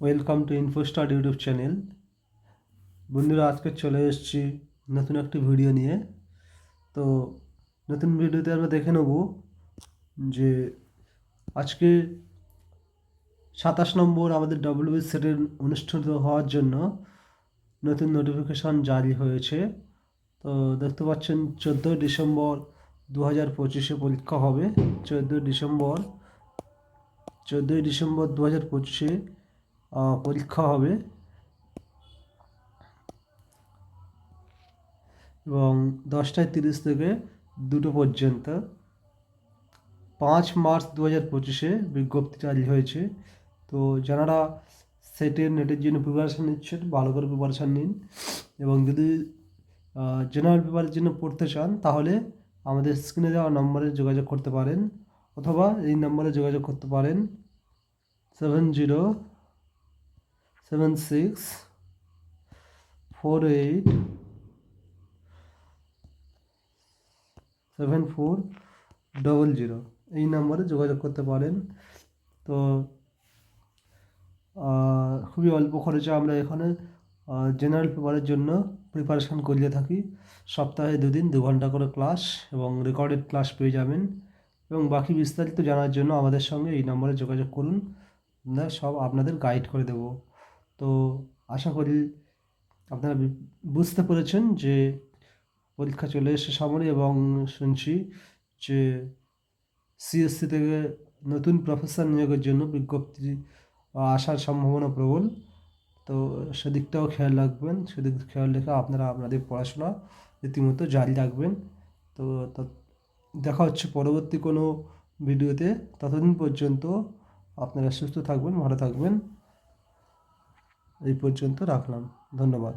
Welcome to Infostar YouTube channel. বন্ধুরা, আজকে চলে এসেছি নতুন একটি ভিডিও নিয়ে। তো নতুন ভিডিওতে আমরা দেখে নেব যে আজকে 27 নম্বর আমাদের ডব্লিউবিসি সেটের অনুষ্ঠিত হওয়ার জন্য নতুন নোটিফিকেশান জারি হয়েছে। তো দেখতে পাচ্ছেন 14 ডিসেম্বর 2025 পরীক্ষা হবে। 14 ডিসেম্বর 2025 পরীক্ষা হবে এবং 10:30 থেকে 2টো পর্যন্ত। 5 মার্চ 2025 বিজ্ঞপ্তি জারি হয়েছে। তো যারা সেটের নেটের জন্য প্রিপারেশান নিচ্ছেন, ভালো করে প্রিপারেশান নিন এবং যদি জেনারেল পেপারের জন্য পড়তে চান তাহলে আমাদের স্ক্রিনে দেওয়া নম্বরে যোগাযোগ করতে পারেন, অথবা এই নম্বরে যোগাযোগ করতে পারেন 7076487400 এই নম্বরে যোগাযোগ করতে পারেন। তো খুবই অল্প খরচে আমরা এখানে জেনারেল পেপারের জন্য প্রিপারেশান করিয়ে থাকি। সপ্তাহে 2 দিন 2 ঘন্টা করে ক্লাস এবং রেকর্ডেড ক্লাস পেয়ে যাবেন। এবং বাকি বিস্তারিত জানার জন্য আমাদের সঙ্গে এই নম্বরে যোগাযোগ করুন, আমরা সব আপনাদের গাইড করে দেব। তো আশা করি আপনারা বুঝতে পেরেছেন যে পরীক্ষা চলে এসেছে সামনে এবং শুনছি যে সিএসসি থেকে নতুন প্রফেসর নিয়োগের জন্য বিজ্ঞপ্তি আসার সম্ভাবনা প্রবল। তো সেদিকটাও খেয়াল রাখবেন, সেদিক খেয়াল রেখে আপনারা আপনাদের পড়াশোনা রীতিমতো জারি রাখবেন। তো দেখা হচ্ছে পরবর্তী কোনো ভিডিওতে। ততদিন পর্যন্ত আপনারা সুস্থ থাকবেন, ভালো থাকবেন। এই পর্যন্ত রাখলাম, ধন্যবাদ।